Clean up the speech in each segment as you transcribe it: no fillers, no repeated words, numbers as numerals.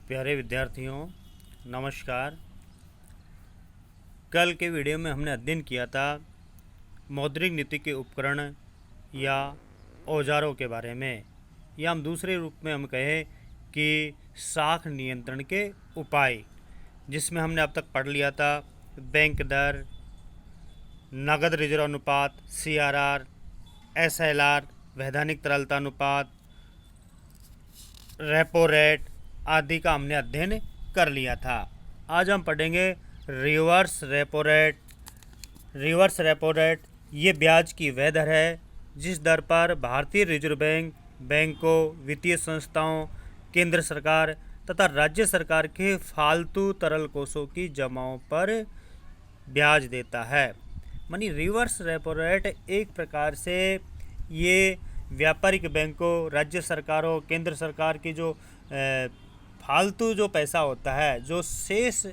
प्यारे विद्यार्थियों, नमस्कार। कल के वीडियो में हमने अध्ययन किया था मौद्रिक नीति के उपकरण या औजारों के बारे में, या हम दूसरे रूप में हम कहें कि साख नियंत्रण के उपाय, जिसमें हमने अब तक पढ़ लिया था बैंक दर, नगद रिजर्व अनुपात CRR, SLR, वैधानिक तरलता अनुपात, रेपो रेट आदि का हमने अध्ययन कर लिया था। आज हम पढ़ेंगे reverse repo rate. Reverse repo rate ये ब्याज की वह दर है जिस दर पर भारतीय रिजर्व बैंक बैंकों, वित्तीय संस्थाओं, केंद्र सरकार तथा राज्य सरकार के फालतू तरल कोषों की जमाओं पर ब्याज देता है। मानी रिवर्स रेपो रेट एक प्रकार से ये व्यापारिक बैंकों, राज्य सरकारों, केंद्र सरकार की जो फालतू जो पैसा होता है, जो शेष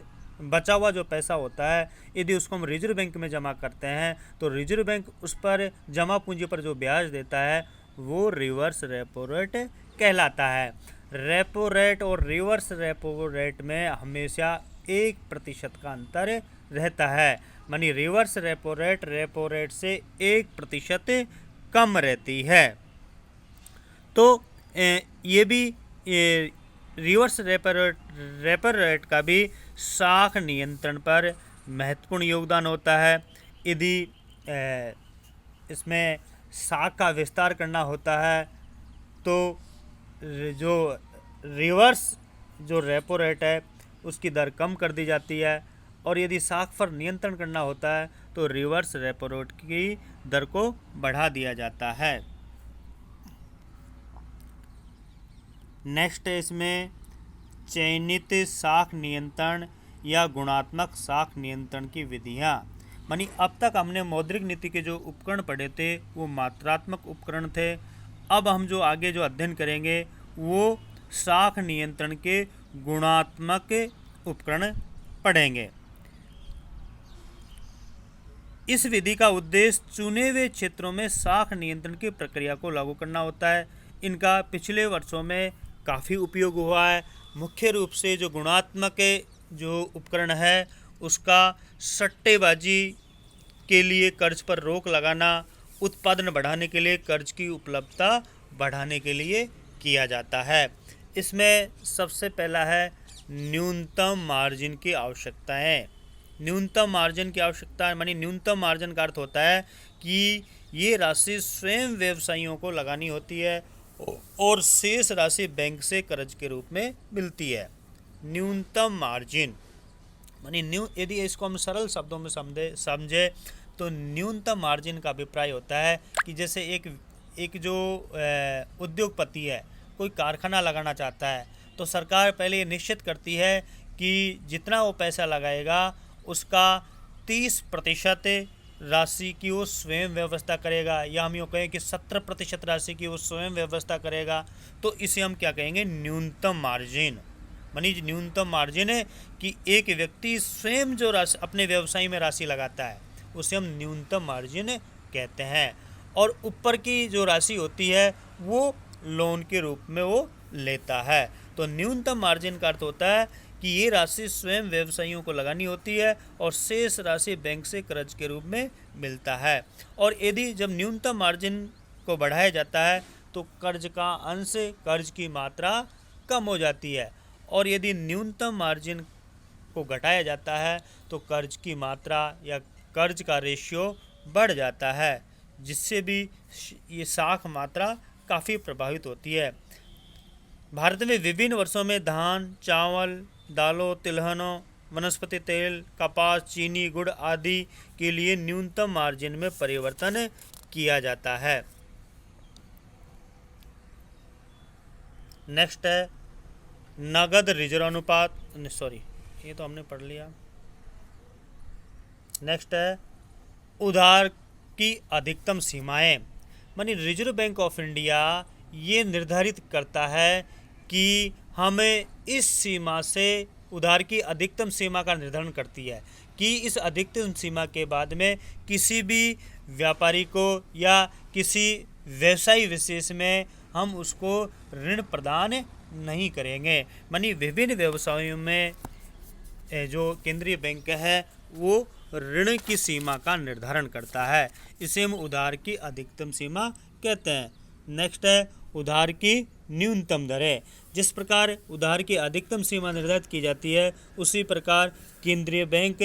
बचा हुआ जो पैसा होता है, यदि उसको हम रिजर्व बैंक में जमा करते हैं तो रिजर्व बैंक उस पर जमा पूंजी पर जो ब्याज देता है वो रिवर्स रेपो रेट कहलाता है। रेपो रेट और रिवर्स रेपो रेट में हमेशा 1% का अंतर रहता है। मानी रिवर्स रेपो रेट से 1% कम रहती है। तो ये भी रिवर्स रेपो रेट का भी साख नियंत्रण पर महत्वपूर्ण योगदान होता है। यदि इसमें साख का विस्तार करना होता है तो जो रिवर्स जो रेपो रेट है उसकी दर कम कर दी जाती है, और यदि साख पर नियंत्रण करना होता है तो रिवर्स रेपो रेट की दर को बढ़ा दिया जाता है। नेक्स्ट है इसमें चयनित साख नियंत्रण या गुणात्मक साख नियंत्रण की विधियाँ। मानी अब तक हमने मौद्रिक नीति के जो उपकरण पढ़े थे वो मात्रात्मक उपकरण थे। अब हम जो आगे जो अध्ययन करेंगे वो साख नियंत्रण के गुणात्मक उपकरण पढ़ेंगे। इस विधि का उद्देश्य चुने हुए क्षेत्रों में साख नियंत्रण की प्रक्रिया को लागू करना होता है। इनका पिछले वर्षों में काफ़ी उपयोग हुआ है। मुख्य रूप से जो गुणात्मक जो उपकरण है उसका सट्टेबाजी के लिए कर्ज पर रोक लगाना, उत्पादन बढ़ाने के लिए कर्ज की उपलब्धता बढ़ाने के लिए किया जाता है। इसमें सबसे पहला है न्यूनतम मार्जिन की आवश्यकता है। न्यूनतम मार्जिन की आवश्यकता है, मानी न्यूनतम मार्जिन का अर्थ होता है कि ये राशि स्वयं व्यवसायियों को लगानी होती है और शेष राशि बैंक से कर्ज के रूप में मिलती है। न्यूनतम मार्जिन मानी यदि इसको हम सरल शब्दों में समझे तो न्यूनतम मार्जिन का अभिप्राय होता है कि जैसे एक जो उद्योगपति है, कोई कारखाना लगाना चाहता है तो सरकार पहले ये निश्चित करती है कि जितना वो पैसा लगाएगा उसका 30% राशि की वो स्वयं व्यवस्था करेगा, या हम यूँ कहें कि 70% राशि की वो स्वयं व्यवस्था करेगा। तो इसे हम क्या कहेंगे? न्यूनतम मार्जिन। मानी न्यूनतम मार्जिन है कि एक व्यक्ति स्वयं जो राशि अपने व्यवसाय में राशि लगाता है उसे हम न्यूनतम मार्जिन कहते हैं, और ऊपर की जो राशि होती है वो लोन के रूप में वो लेता है। तो न्यूनतम मार्जिन का अर्थ होता है कि ये राशि स्वयं व्यवसायियों को लगानी होती है और शेष राशि बैंक से कर्ज के रूप में मिलता है। और यदि जब न्यूनतम मार्जिन को बढ़ाया जाता है तो कर्ज का अंश, कर्ज की मात्रा कम हो जाती है, और यदि न्यूनतम मार्जिन को घटाया जाता है तो कर्ज की मात्रा या कर्ज का रेशियो बढ़ जाता है, जिससे भी ये साख मात्रा काफ़ी प्रभावित होती है। भारत में विभिन्न वर्षों में धान, चावल, दालों, तिलहनों, वनस्पति तेल, कपास, चीनी, गुड़ आदि के लिए न्यूनतम मार्जिन में परिवर्तन किया जाता है। नेक्स्ट है नगद रिजर्व अनुपात। सॉरी, ये तो हमने पढ़ लिया। नेक्स्ट है उधार की अधिकतम सीमाएं। मानी रिजर्व बैंक ऑफ इंडिया ये निर्धारित करता है कि हमें इस सीमा से उधार की अधिकतम सीमा का निर्धारण करती है कि इस अधिकतम सीमा के बाद में किसी भी व्यापारी को या किसी व्यवसायी विशेष में हम उसको ऋण प्रदान नहीं करेंगे। मानी विभिन्न व्यवसायों में जो केंद्रीय बैंक है वो ऋण की सीमा का निर्धारण करता है। इसे हम उधार की अधिकतम सीमा कहते हैं। नेक्स्ट है उधार की न्यूनतम दरें। जिस प्रकार उधार की अधिकतम सीमा निर्धारित की जाती है, उसी प्रकार केंद्रीय बैंक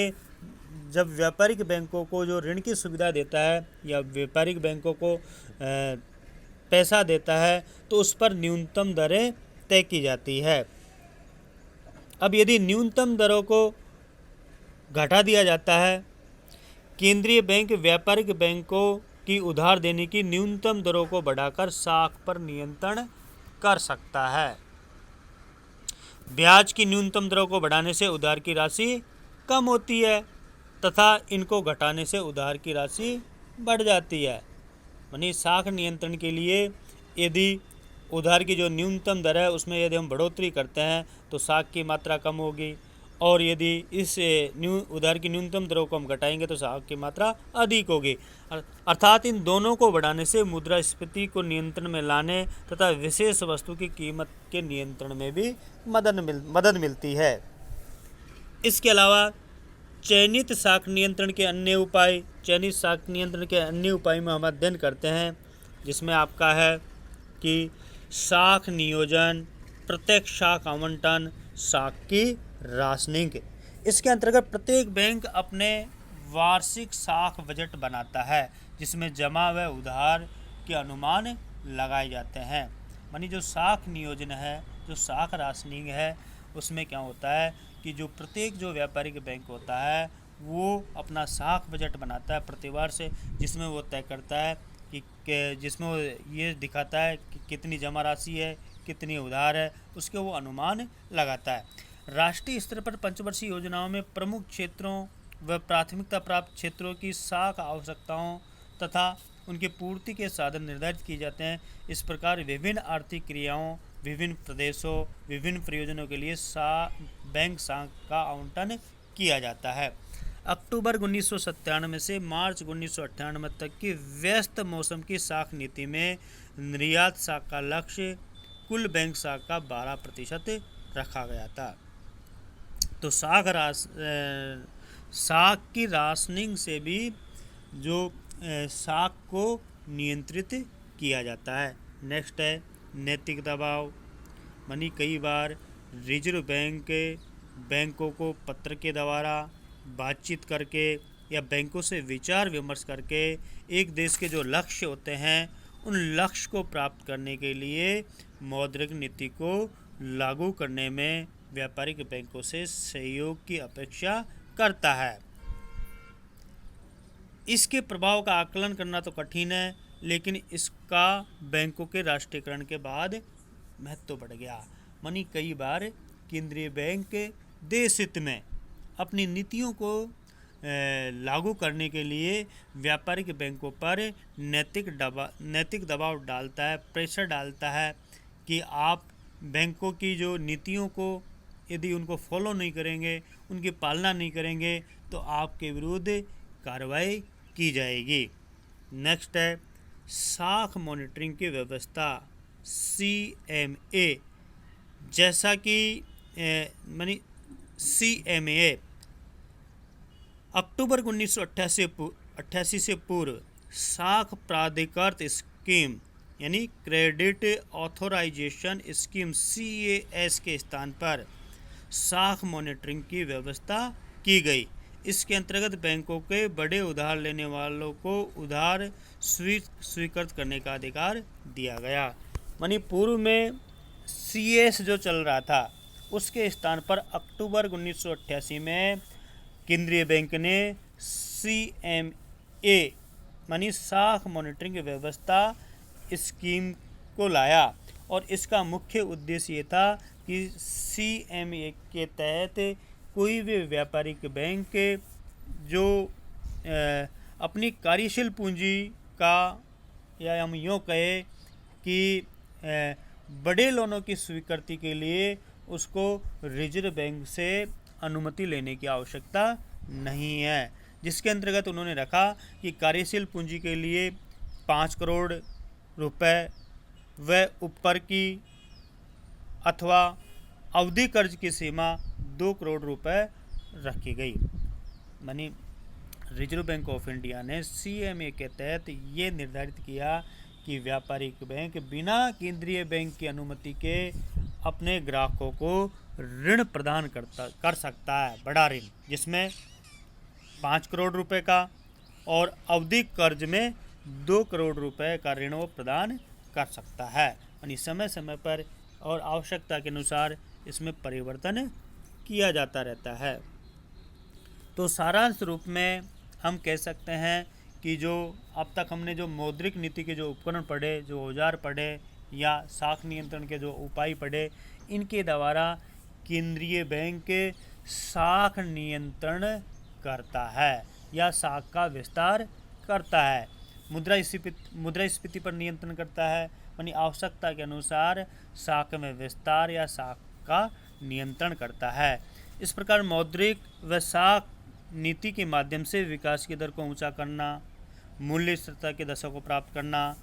जब व्यापारिक बैंकों को जो ऋण की सुविधा देता है या व्यापारिक बैंकों को पैसा देता है, तो उस पर न्यूनतम दरें तय की जाती है। अब यदि न्यूनतम दरों को घटा दिया जाता है, केंद्रीय बैंक व्यापारिक बैंकों की उधार देने की न्यूनतम दरों को बढ़ाकर साख पर नियंत्रण कर सकता है। ब्याज की न्यूनतम दरों को बढ़ाने से उधार की राशि कम होती है तथा इनको घटाने से उधार की राशि बढ़ जाती है। यानी साख नियंत्रण के लिए यदि उधार की जो न्यूनतम दर है उसमें यदि हम बढ़ोतरी करते हैं तो साख की मात्रा कम होगी, और यदि इस उधार की न्यूनतम दरों को हम घटाएंगे तो साख की मात्रा अधिक होगी। अर्थात इन दोनों को बढ़ाने से मुद्रास्फीति को नियंत्रण में लाने तथा विशेष वस्तु की कीमत के नियंत्रण में भी मदद मिलती है। इसके अलावा चयनित साख नियंत्रण के अन्य उपाय में हम अध्ययन करते हैं, जिसमें आपका है कि साख नियोजन, प्रत्यक्ष साख आवंटन, साख की राशनिंग। इसके अंतर्गत प्रत्येक बैंक अपने वार्षिक साख बजट बनाता है, जिसमें जमा व उधार के अनुमान लगाए जाते हैं। मानी जो साख नियोजन है, जो साख राशनिंग है, उसमें क्या होता है कि जो प्रत्येक जो व्यापारिक बैंक होता है वो अपना साख बजट बनाता है प्रतिवर्ष, जिसमें वो तय करता है कि जिसमें वो ये दिखाता है कि कितनी जमा राशि है, कितनी उधार है, उसके वो अनुमान लगाता है। राष्ट्रीय स्तर पर पंचवर्षीय योजनाओं में प्रमुख क्षेत्रों व प्राथमिकता प्राप्त क्षेत्रों की साख आवश्यकताओं तथा उनकी पूर्ति के साधन निर्धारित किए जाते हैं। इस प्रकार विभिन्न आर्थिक क्रियाओं, विभिन्न प्रदेशों, विभिन्न प्रयोजनों के लिए बैंक साख का आवंटन किया जाता है। अक्टूबर 1997 से मार्च 1998 तक की व्यस्त मौसम की साख नीति में निर्यात साख का लक्ष्य कुल बैंक साख का 12% रखा गया था। तो साख की राशनिंग से भी जो साख को नियंत्रित किया जाता है। नेक्स्ट है नैतिक दबाव। मानी कई बार रिजर्व बैंक बैंकों को पत्र के द्वारा बातचीत करके या बैंकों से विचार विमर्श करके एक देश के जो लक्ष्य होते हैं उन लक्ष्य को प्राप्त करने के लिए मौद्रिक नीति को लागू करने में व्यापारिक बैंकों से सहयोग की अपेक्षा करता है। इसके प्रभाव का आकलन करना तो कठिन है, लेकिन इसका बैंकों के राष्ट्रीयकरण के बाद महत्व बढ़ गया। मानी कई बार केंद्रीय बैंक देश हित में अपनी नीतियों को लागू करने के लिए व्यापारिक बैंकों पर नैतिक दबाव डालता है, प्रेशर डालता है कि आप बैंकों की जो नीतियों को यदि उनको फॉलो नहीं करेंगे, उनकी पालना नहीं करेंगे तो आपके विरुद्ध कार्रवाई की जाएगी। नेक्स्ट है साख मॉनिटरिंग की व्यवस्था CMA। जैसा कि मानी CMA अक्टूबर 1988 से पूर्व साख प्राधिकृत स्कीम यानी क्रेडिट ऑथोराइजेशन स्कीम CAS के स्थान पर साख मॉनिटरिंग की व्यवस्था की गई। इसके अंतर्गत बैंकों के बड़े उधार लेने वालों को उधार स्वीकृत करने का अधिकार दिया गया। मानी पूर्व में CS जो चल रहा था उसके स्थान पर अक्टूबर 1988 में केंद्रीय बैंक ने CMA मानी साख मॉनिटरिंग व्यवस्था स्कीम को लाया, और इसका मुख्य उद्देश्य ये था कि CMA के तहत कोई भी व्यापारिक बैंक जो अपनी कार्यशील पूंजी का या हम यूँ कहें कि बड़े लोनों की स्वीकृति के लिए उसको रिजर्व बैंक से अनुमति लेने की आवश्यकता नहीं है, जिसके अंतर्गत उन्होंने रखा कि कार्यशील पूंजी के लिए 5 करोड़ रुपए व ऊपर की अथवा अवधि कर्ज की सीमा 2 करोड़ रुपए रखी गई। मानी रिजर्व बैंक ऑफ इंडिया ने CMA के तहत ये निर्धारित किया कि व्यापारिक बैंक बिना केंद्रीय बैंक की अनुमति के अपने ग्राहकों को ऋण प्रदान कर सकता है, बड़ा ऋण, जिसमें 5 करोड़ रुपए का और अवधि कर्ज में 2 करोड़ रुपए का ऋण वो प्रदान कर सकता है। यानी समय समय पर और आवश्यकता के अनुसार इसमें परिवर्तन किया जाता रहता है। तो सारांश रूप में हम कह सकते हैं कि जो अब तक हमने जो मौद्रिक नीति के जो उपकरण पढ़े, जो औजार पढ़े या साख नियंत्रण के जो उपाय पढ़े, इनके द्वारा केंद्रीय बैंक साख नियंत्रण करता है या साख का विस्तार करता है। मुद्रास्फीति पर नियंत्रण करता है, यानी आवश्यकता के अनुसार साख में विस्तार या साख का नियंत्रण करता है। इस प्रकार मौद्रिक व साख नीति के माध्यम से विकास की दर को ऊंचा करना, मूल्य स्थिरता की दशा को प्राप्त करना,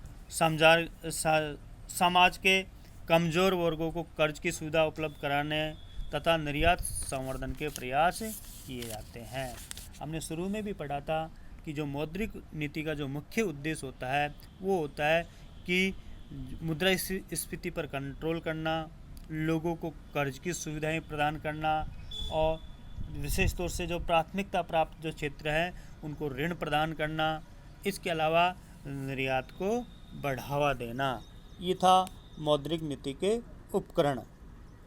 समाज के कमज़ोर वर्गों को कर्ज की सुविधा उपलब्ध कराने तथा निर्यात संवर्धन के प्रयास किए जाते हैं। हमने शुरू में भी पढ़ा था कि जो मौद्रिक नीति का जो मुख्य उद्देश्य होता है वो होता है कि मुद्रास्फीति पर कंट्रोल करना, लोगों को कर्ज की सुविधाएं प्रदान करना और विशेष तौर से जो प्राथमिकता प्राप्त जो क्षेत्र हैं उनको ऋण प्रदान करना, इसके अलावा निर्यात को बढ़ावा देना। ये था मौद्रिक नीति के उपकरण।